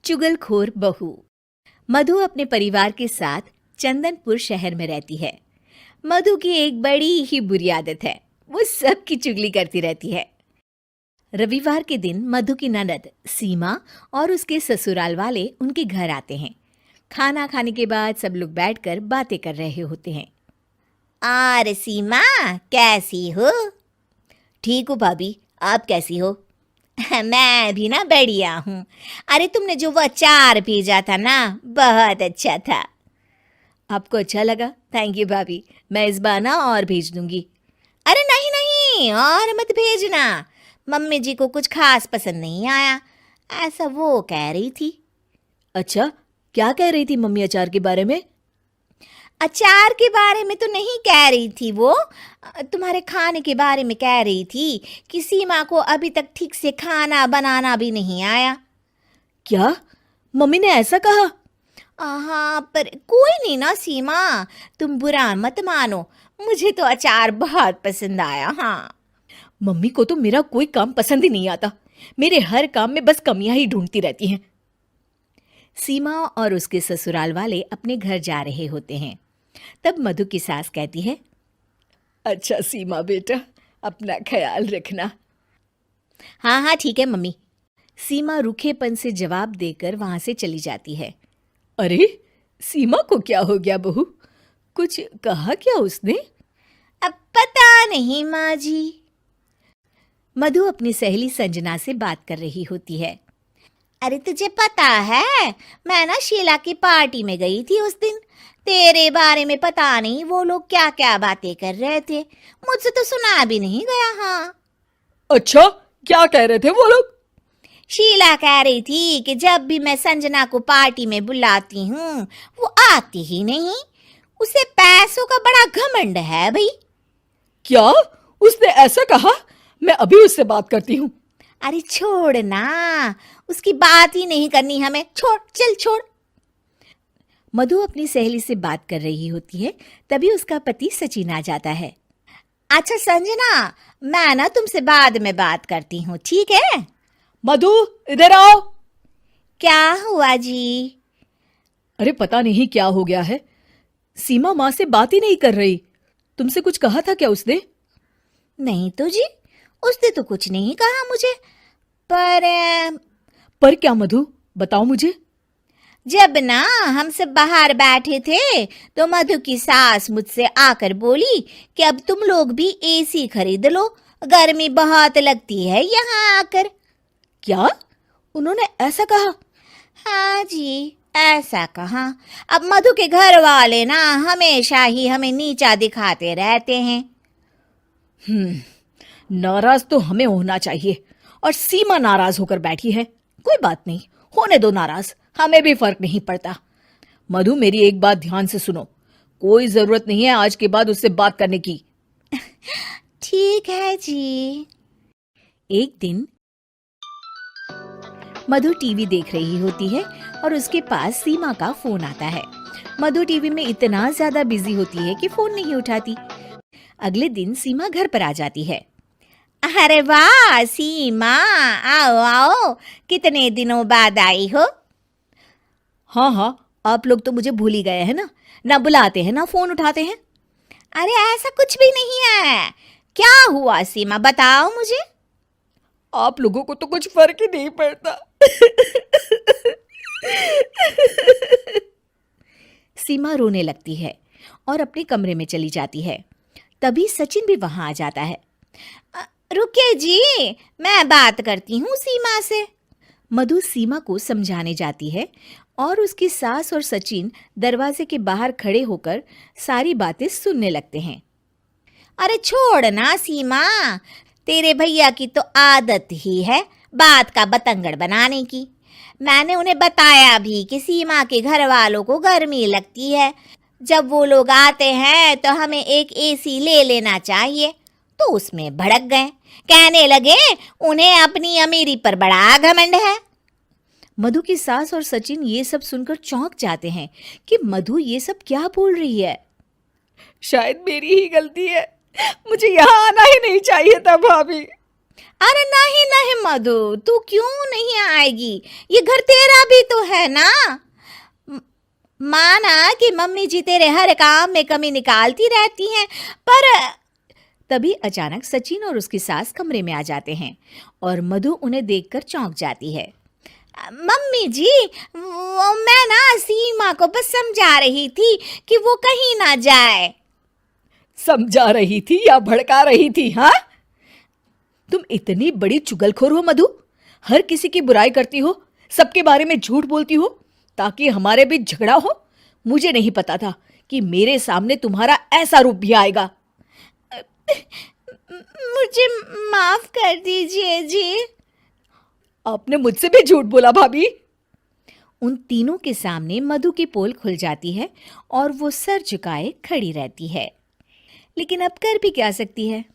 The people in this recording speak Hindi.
चुगलखोर बहू। मधु अपने परिवार के साथ चंदनपुर शहर में रहती है। मधु की एक बड़ी ही बुरी आदत है, वो सबकी चुगली करती रहती है। रविवार के दिन मधु की ननद सीमा और उसके ससुराल वाले उनके घर आते हैं। खाना खाने के बाद सब लोग बैठकर बातें कर रहे होते हैं। और सीमा, कैसी हो? ठीक हूँ भाभी, आप कैसी हो? मैं भी ना बढ़िया हूँ। अरे तुमने जो वो अचार भेजा था ना, बहुत अच्छा था। आपको अच्छा लगा? थैंक यू भाभी, मैं इस बार ना और भेज दूंगी। अरे नहीं नहीं, और मत भेजना, मम्मी जी को कुछ खास पसंद नहीं आया, ऐसा वो कह रही थी। अच्छा, क्या कह रही थी मम्मी अचार के बारे में? अचार के बारे में तो नहीं कह रही थी, वो तुम्हारे खाने के बारे में कह रही थी कि सीमा को अभी तक ठीक से खाना बनाना भी नहीं आया। क्या? मम्मी ने ऐसा कहा? हाँ, पर कोई नहीं ना सीमा, तुम बुरा मत मानो, मुझे तो अचार बहुत पसंद आया। हाँ, मम्मी को तो मेरा कोई काम पसंद ही नहीं आता, मेरे हर काम में बस कमियां ही ढूंढती रहती हैं। सीमा और उसके ससुराल वाले अपने घर जा रहे होते हैं। तब मधु की सास कहती है, अच्छा सीमा बेटा, अपना ख्याल रखना। हाँ हाँ ठीक है मम्मी। सीमा रूखेपन से जवाब देकर वहां से चली जाती है। अरे, सीमा को क्या हो गया बहू? कुछ कहा क्या उसने? अब पता नहीं माँ जी। मधु अपनी सहेली संजना से बात कर रही होती है। अरे तुझे पता है, मैं ना शीला की पार्टी में गई थी उस दिन, तेरे बारे में पता नहीं वो लोग क्या क्या बातें कर रहे थे, मुझसे तो सुना भी नहीं गया। हाँ, अच्छा, क्या कह रहे थे वो लोग? शीला कह रही थी कि जब भी मैं संजना को पार्टी में बुलाती हूँ वो आती ही नहीं, उसे पैसों का बड़ा घमंड है भाई। क्या? उसने ऐसा कहा? मैं अभी उससे बात करती हूँ। अरे छोड़ ना, उसकी बात ही नहीं करनी हमें, छोड़, चल छोड़। मधु अपनी सहेली से बात कर रही होती है, तभी उसका पति सचिन आ जाता है। अच्छा संजना, मैं ना तुमसे बाद में बात करती हूँ, ठीक है? मधु, इधर आओ। क्या हुआ जी? अरे पता नहीं क्या हो गया है, सीमा माँ से बात ही नहीं कर रही। तुमसे कुछ कहा था क्या उसने? नहीं तो जी, उसने तो कुछ नहीं कहा मुझे, पर क्या मधु, बताओ मुझे। जब ना हम सब बाहर बैठे थे तो मधु की सास मुझसे आकर बोली कि अब तुम लोग भी एसी खरीद लो, गर्मी बहुत लगती है यहाँ आकर। क्या? उन्होंने ऐसा कहा? हाँ जी, ऐसा कहा। अब मधु के घर वाले ना हमेशा ही हमें नीचा दिखाते रहते हैं। नाराज तो हमें होना चाहिए, और सीमा नाराज होकर बैठी है। कोई बात नहीं, होने दो नाराज, हमें भी फर्क नहीं पड़ता। मधु, मेरी एक बात ध्यान से सुनो, कोई जरूरत नहीं है आज के बाद उससे बात करने की। ठीक है जी। एक दिन मधु टीवी देख रही होती है और उसके पास सीमा का फोन आता है। मधु टीवी में इतना ज्यादा बिजी होती है कि फोन नहीं उठाती। अगले दिन सीमा घर पर आ जाती है। अरे वाह सीमा, आओ आओ, कितने दिनों बाद आई हो। हाँ हाँ, आप लोग तो मुझे भूल ही गए हैं ना बुलाते हैं ना फोन उठाते हैं। अरे ऐसा कुछ भी नहीं है, क्या हुआ सीमा, बताओ मुझे। आप लोगों को तो कुछ फर्क ही नहीं पड़ता। सीमा रोने लगती है और अपने कमरे में चली जाती है। तभी सचिन भी वहां आ जाता है। रुकिए जी, मैं बात करती हूँ सीमा से। मधु सीमा को समझाने जाती है और उसकी सास और सचिन दरवाजे के बाहर खड़े होकर सारी बातें सुनने लगते हैं। अरे छोड़ ना सीमा, तेरे भैया की तो आदत ही है बात का बतंगड़ बनाने की। मैंने उन्हें बताया भी कि सीमा के घर वालों को गर्मी लगती है, जब वो लोग आते हैं तो हमें एक एसी ले लेना चाहिए, तो उसमें भड़क गए, कहने लगे उन्हें अपनी अमीरी पर बड़ा घमंड है। मधु की सास और सचिन ये सब सुनकर चौंक जाते हैं कि मधु ये सब क्या बोल रही है। शायद मेरी ही गलती है, मुझे यहाँ आना ही नहीं चाहिए था भाभी। अरे नहीं नहीं मधु, तू क्यों नहीं आएगी? ये घर तेरा भी तो है ना। म- माना कि मम्मी जी तेरे हर काम में कमी निकालती रहती हैं, पर तभी अचानक सचिन और उसकी सास कमरे में आ जाते हैं और मधु उन्हें देखकर चौंक जाती है। मम्मी जी, वो मैं ना सीमा को बस समझा रही थी कि वो कहीं ना जाए। समझा रही थी या भड़का रही थी? हाँ, तुम इतनी बड़ी चुगलखोर हो मधु, हर किसी की बुराई करती हो, सबके बारे में झूठ बोलती हो ताकि हमारे बीच झगड़ा हो। मुझे नहीं पता था कि मेरे सामने तुम्हारा ऐसा रूप भी आएगा। मुझे माफ कर दीजिए जी। आपने मुझसे भी झूठ बोला भाभी। उन तीनों के सामने मधु की पोल खुल जाती है और वो सर झुकाए खड़ी रहती है। लेकिन अब कर भी क्या सकती है?